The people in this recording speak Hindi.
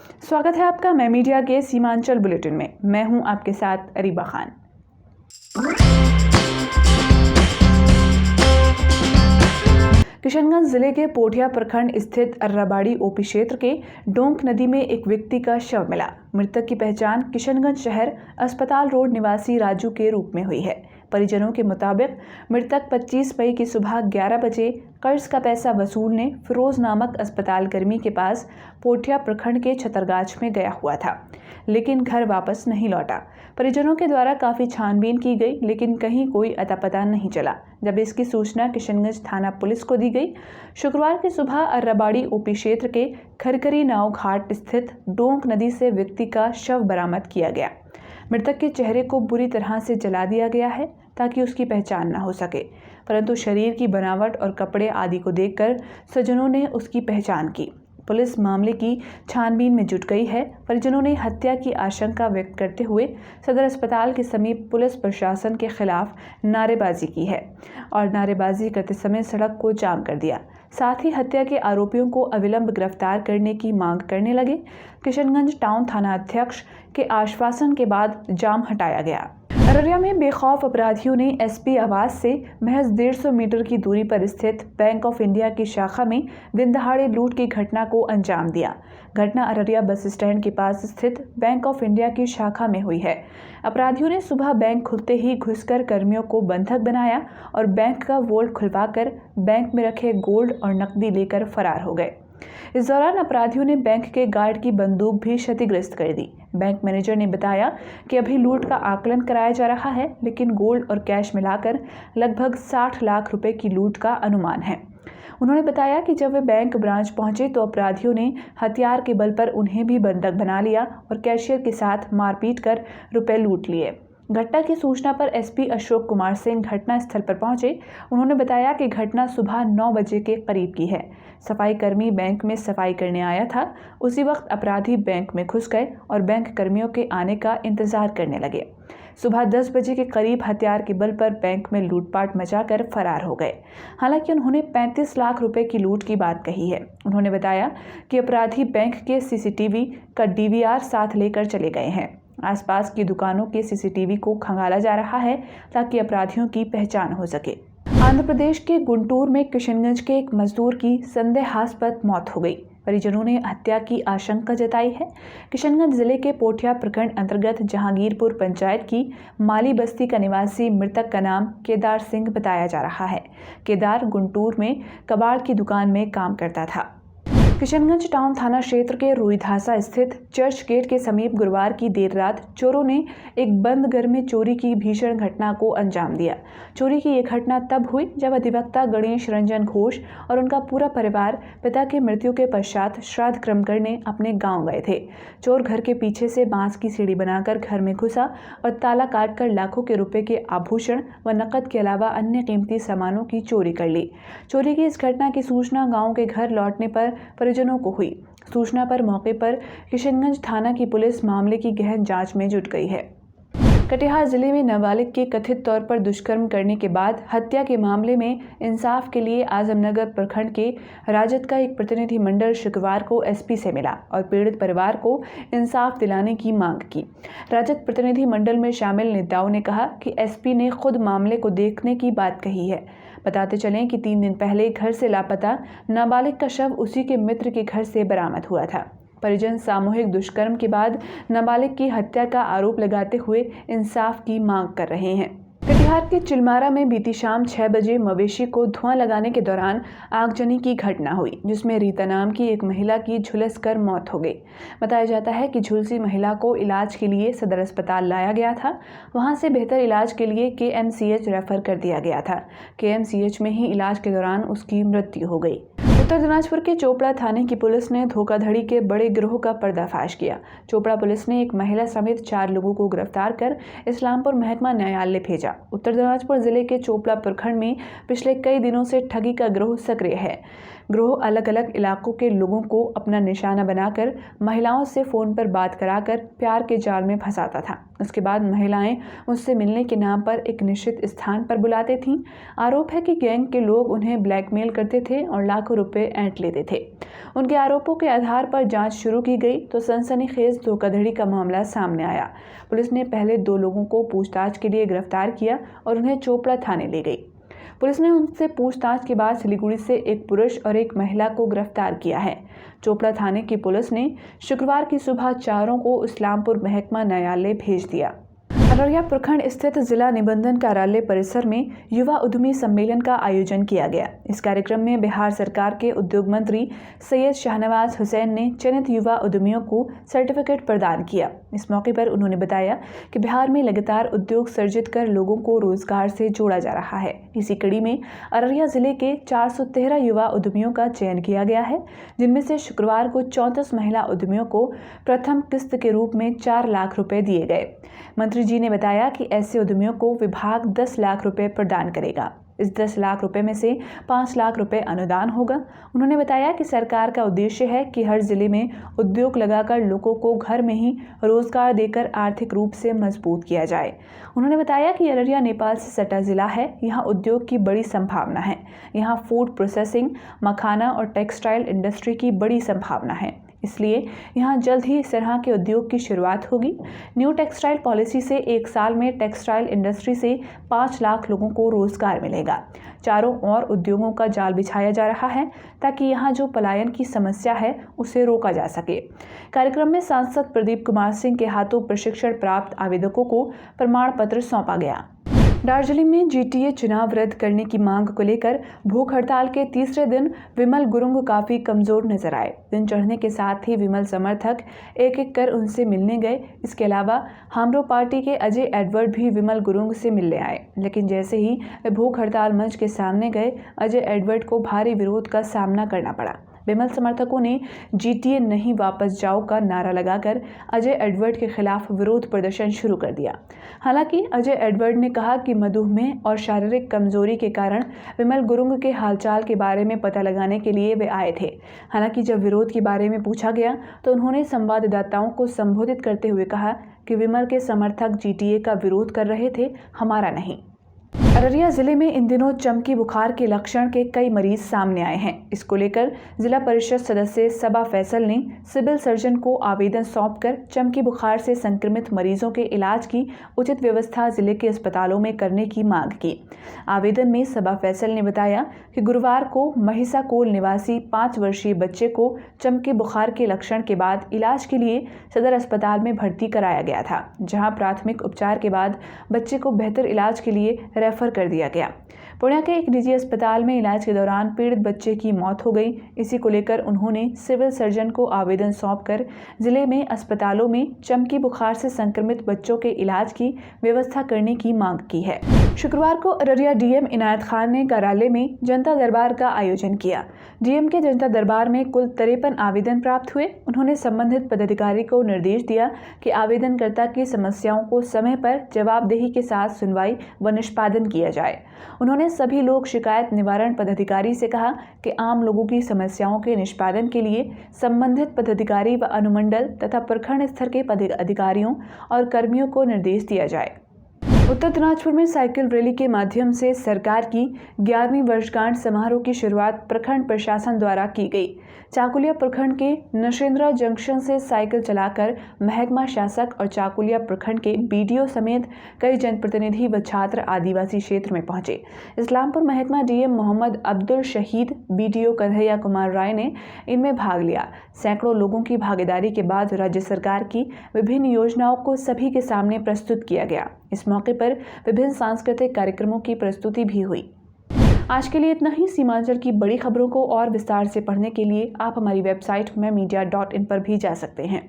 स्वागत है आपका मैं मीडिया के सीमांचल बुलेटिन में। मैं हूं आपके साथ अरीबा खान। किशनगंज जिले के पोठिया प्रखंड स्थित अर्राबाड़ी ओपी क्षेत्र के डोंक नदी में एक व्यक्ति का शव मिला। मृतक की पहचान किशनगंज शहर अस्पताल रोड निवासी राजू के रूप में हुई है। परिजनों के मुताबिक मृतक 25 मई की सुबह 11 बजे कर्ज का पैसा वसूलने फिरोज नामक अस्पताल कर्मी के पास पोठिया प्रखंड के छतरगाछ में गया हुआ था, लेकिन घर वापस नहीं लौटा। परिजनों के द्वारा काफ़ी छानबीन की गई, लेकिन कहीं कोई अता पता नहीं चला। जब इसकी सूचना किशनगंज थाना पुलिस को दी गई, शुक्रवार की सुबह अर्राबाड़ी ओपी क्षेत्र के खरखरी नाव घाट स्थित डोंक नदी से व्यक्ति का शव बरामद किया गया। मृतक के चेहरे को बुरी तरह से जला दिया गया है ताकि उसकी पहचान न हो सके, परंतु शरीर की बनावट और कपड़े आदि को देखकर स्वजनों ने उसकी पहचान की। पुलिस मामले की छानबीन में जुट गई है। परिजनों ने हत्या की आशंका व्यक्त करते हुए सदर अस्पताल के समीप पुलिस प्रशासन के खिलाफ नारेबाजी की है और नारेबाजी करते समय सड़क को जाम कर दिया। साथ ही हत्या के आरोपियों को अविलंब गिरफ्तार करने की मांग करने लगे। किशनगंज टाउन थाना अध्यक्ष के आश्वासन के बाद जाम हटाया गया। अररिया में बेखौफ अपराधियों ने एसपी आवास से महज 150 मीटर की दूरी पर स्थित बैंक ऑफ इंडिया की शाखा में दिन दहाड़े लूट की घटना को अंजाम दिया। घटना अररिया बस स्टैंड के पास स्थित बैंक ऑफ इंडिया की शाखा में हुई है। अपराधियों ने सुबह बैंक खुलते ही घुसकर कर्मियों को बंधक बनाया और बैंक का वोल्ट खुलवाकर बैंक में रखे गोल्ड और नकदी लेकर फरार हो गए। इस दौरान अपराधियों ने बैंक के गार्ड की बंदूक भी क्षतिग्रस्त कर दी। बैंक मैनेजर ने बताया कि अभी लूट का आकलन कराया जा रहा है, लेकिन गोल्ड और कैश मिलाकर लगभग 60 लाख रुपए की लूट का अनुमान है। उन्होंने बताया कि जब वे बैंक ब्रांच पहुंचे तो अपराधियों ने हथियार के बल पर उन्हें भी बंधक बना लिया और कैशियर के साथ मारपीट कर रुपए लूट लिए। घटना की सूचना पर एसपी अशोक कुमार सिंह घटना स्थल पर पहुंचे। उन्होंने बताया कि घटना सुबह 9 बजे के करीब की है। सफाई कर्मी बैंक में सफाई करने आया था। उसी वक्त अपराधी बैंक में घुस गए और बैंक कर्मियों के आने का इंतजार करने लगे। सुबह 10 बजे के करीब हथियार के बल पर बैंक में लूटपाट मचाकर फरार हो गए। हालांकि उन्होंने 35 लाख रुपए की लूट की बात कही है। उन्होंने बताया कि अपराधी बैंक के सीसीटीवी का डीवीआर साथ लेकर चले गए हैं। आसपास की दुकानों के सीसीटीवी को खंगाला जा रहा है ताकि अपराधियों की पहचान हो सके। आंध्र प्रदेश के गुंटूर में किशनगंज के एक मजदूर की संदेहास्पद मौत हो गई। परिजनों ने हत्या की आशंका जताई है। किशनगंज जिले के पोठिया प्रखंड अंतर्गत जहांगीरपुर पंचायत की माली बस्ती का निवासी मृतक का नाम केदार सिंह बताया जा रहा है। केदार गुंटूर में कबाड़ की दुकान में काम करता था। किशनगंज टाउन थाना क्षेत्र के रुईधासा स्थित चर्च गेट के समीप गुरुवार की देर रात चोरों ने एक बंद घर में चोरी की भीषण घटना को अंजाम दिया। चोरी की ये घटना तब हुई जब अधिवक्ता गणेश रंजन घोष और उनका पूरा परिवार पिता की मृत्यु के पश्चात श्राद्ध क्रम करने अपने गांव गए थे। चोर घर के पीछे से बांस की सीढ़ी बनाकर घर में घुसा और ताला काटकर लाखों के रुपए के आभूषण व नकद के अलावा अन्य कीमती सामानों की चोरी कर ली। चोरी की इस घटना की सूचना गाँव के घर लौटने पर परिजनों को हुई। सूचना पर मौके पर किशनगंज थाना की पुलिस मामले की गहन जांच में जुट गई है। कटिहार जिले में नाबालिग के कथित तौर पर दुष्कर्म करने के बाद हत्या के मामले में इंसाफ के लिए आजमनगर प्रखंड के राजद का एक प्रतिनिधि मंडल शुक्रवार को एसपी से मिला और पीड़ित परिवार को इंसाफ दिलाने की मांग की। राजद प्रतिनिधि मंडल में शामिल नेताओं ने कहा कि एसपी ने खुद मामले को देखने की बात कही है। बताते चलें कि 3 दिन पहले घर से लापता नाबालिग का शव उसी के मित्र के घर से बरामद हुआ था। परिजन सामूहिक दुष्कर्म के बाद नाबालिग की हत्या का आरोप लगाते हुए इंसाफ की मांग कर रहे हैं। कटिहार के चिलमारा में बीती शाम 6 बजे मवेशी को धुआं लगाने के दौरान आगजनी की घटना हुई, जिसमें रीता नाम की एक महिला की झुलसकर मौत हो गई। बताया जाता है कि झुलसी महिला को इलाज के लिए सदर अस्पताल लाया गया था। वहां से बेहतर इलाज के लिए केएमसीएच रेफर कर दिया गया था। केएमसीएच में ही इलाज के दौरान उसकी मृत्यु हो गई। उत्तर दिनाजपुर के चोपड़ा थाने की पुलिस ने धोखाधड़ी के बड़े गिरोह का पर्दाफाश किया। चोपड़ा पुलिस ने एक महिला समेत 4 लोगों को गिरफ्तार कर इस्लामपुर महकमा न्यायालय भेजा। उत्तर दिनाजपुर जिले के चोपड़ा प्रखंड में पिछले कई दिनों से ठगी का गिरोह सक्रिय है। गिरोह अलग अलग इलाकों के लोगों को अपना निशाना बनाकर महिलाओं से फ़ोन पर बात कराकर प्यार के जाल में फंसाता था। उसके बाद महिलाएं उससे मिलने के नाम पर एक निश्चित स्थान पर बुलाते थीं। आरोप है कि गैंग के लोग उन्हें ब्लैकमेल करते थे और लाखों रुपए ऐंठ लेते थे। उनके आरोपों के आधार पर जांच शुरू की गई तो सनसनीखेज धोखाधड़ी का मामला सामने आया। पुलिस ने पहले 2 लोगों को पूछताछ के लिए गिरफ्तार किया और उन्हें चोपड़ा थाने ले गई। पुलिस ने उनसे पूछताछ के बाद सिलीगुड़ी से एक पुरुष और एक महिला को गिरफ्तार किया है। चोपड़ा थाने की पुलिस ने शुक्रवार की सुबह चारों को इस्लामपुर महकमा न्यायालय भेज दिया। अररिया प्रखंड स्थित जिला निबंधन कार्यालय परिसर में युवा उद्यमी सम्मेलन का आयोजन किया गया। इस कार्यक्रम में बिहार सरकार के उद्योग मंत्री सैयद शाहनवाज हुसैन ने चयनित युवा उद्यमियों को सर्टिफिकेट प्रदान किया। इस मौके पर उन्होंने बताया कि बिहार में लगातार उद्योग सर्जित कर लोगों को रोजगार से जोड़ा जा रहा है। इसी कड़ी में अररिया जिले के 413 युवा उद्यमियों का चयन किया गया है, जिनमें से शुक्रवार को 34 महिला उद्यमियों को प्रथम किस्त के रूप में 4 लाख रुपए दिए गए। मंत्री जी ने बताया कि ऐसे उद्यमियों को विभाग 10 लाख रुपए प्रदान करेगा। इस 10 लाख रुपए में से 5 लाख रुपए अनुदान होगा। उन्होंने बताया कि सरकार का उद्देश्य है कि हर जिले में उद्योग लगाकर लोगों को घर में ही रोजगार देकर आर्थिक रूप से मजबूत किया जाए। उन्होंने बताया कि अररिया नेपाल से सटा जिला है, यहाँ उद्योग की बड़ी संभावना है। यहाँ फूड प्रोसेसिंग, मखाना और टेक्सटाइल इंडस्ट्री की बड़ी संभावना है, इसलिए यहाँ जल्द ही इस तरह के उद्योग की शुरुआत होगी। न्यू टेक्सटाइल पॉलिसी से 1 साल में टेक्सटाइल इंडस्ट्री से 5 लाख लोगों को रोजगार मिलेगा। चारों ओर उद्योगों का जाल बिछाया जा रहा है ताकि यहाँ जो पलायन की समस्या है उसे रोका जा सके। कार्यक्रम में सांसद प्रदीप कुमार सिंह के हाथों प्रशिक्षण प्राप्त आवेदकों को प्रमाण पत्र सौंपा गया। दार्जिलिंग में जीटीए चुनाव रद्द करने की मांग को लेकर भूख हड़ताल के तीसरे दिन विमल गुरुंग काफी कमजोर नजर आए। दिन चढ़ने के साथ ही विमल समर्थक एक-एक कर उनसे मिलने गए। इसके अलावा हामरो पार्टी के अजय एडवर्ड भी विमल गुरुंग से मिलने आए, लेकिन जैसे ही वे भूख हड़ताल मंच के सामने गए, अजय एडवर्ड को भारी विरोध का सामना करना पड़ा। विमल समर्थकों ने जीटीए नहीं वापस जाओ का नारा लगाकर अजय एडवर्ड के खिलाफ विरोध प्रदर्शन शुरू कर दिया। हालांकि अजय एडवर्ड ने कहा कि मधुमेह और शारीरिक कमजोरी के कारण विमल गुरुंग के हालचाल के बारे में पता लगाने के लिए वे आए थे। हालांकि जब विरोध के बारे में पूछा गया तो उन्होंने संवाददाताओं को संबोधित करते हुए कहा कि विमल के समर्थक जीटीए का विरोध कर रहे थे, हमारा नहीं। अररिया जिले में इन दिनों चमकी बुखार के लक्षण के कई मरीज सामने आए हैं। इसको लेकर जिला परिषद सदस्य सबा फैसल ने सिविल सर्जन को आवेदन सौंपकर चमकी बुखार से संक्रमित मरीजों के इलाज की उचित व्यवस्था जिले के अस्पतालों में करने की मांग की। आवेदन में सबा फैसल ने बताया कि गुरुवार को महिसाकोल निवासी 5 वर्षीय बच्चे को चमकी बुखार के लक्षण के बाद इलाज के लिए सदर अस्पताल में भर्ती कराया गया था, जहां प्राथमिक उपचार के बाद बच्चे को बेहतर इलाज के लिए रेफर कर दिया गया। पुणे के एक निजी अस्पताल में इलाज के दौरान पीड़ित बच्चे की मौत हो गई। इसी को लेकर उन्होंने सिविल सर्जन को आवेदन सौंपकर जिले में अस्पतालों में चमकी बुखार से संक्रमित बच्चों के इलाज की व्यवस्था करने की मांग की है। शुक्रवार को अररिया डीएम इनायत खान ने कार्यालय में जनता दरबार का आयोजन किया। डीएम के जनता दरबार में कुल 53 आवेदन प्राप्त हुए। उन्होंने संबंधित पदाधिकारी को निर्देश दिया कि आवेदनकर्ता की समस्याओं को समय पर जवाबदेही के साथ सुनवाई व निष्पादन किया जाए। उन्होंने सभी लोक शिकायत निवारण पदाधिकारी से कहा कि आम लोगों की समस्याओं के निष्पादन के लिए संबंधित पदाधिकारी व अनुमंडल तथा प्रखंड स्तर के पदाधिकारियों और कर्मियों को निर्देश दिया जाए। उत्तर दिनाजपुर में साइकिल रैली के माध्यम से सरकार की 11वीं वर्षगांठ समारोह की शुरुआत प्रखंड प्रशासन द्वारा की गई। चाकुलिया प्रखंड के नशेंद्रा जंक्शन से साइकिल चलाकर महकमा शासक और चाकुलिया प्रखंड के बीडीओ समेत कई जनप्रतिनिधि व छात्र आदिवासी क्षेत्र में पहुंचे। इस्लामपुर महकमा डीएम मोहम्मद अब्दुल शहीद, बीडीओ कन्हैया कुमार राय ने इनमें भाग लिया। सैकड़ों लोगों की भागीदारी के बाद राज्य सरकार की विभिन्न योजनाओं को सभी के सामने प्रस्तुत किया गया। इस मौके पर विभिन्न सांस्कृतिक कार्यक्रमों की प्रस्तुति भी हुई। आज के लिए इतना ही। सीमांचल की बड़ी खबरों को और विस्तार से पढ़ने के लिए आप हमारी वेबसाइट mymedia.in पर भी जा सकते हैं।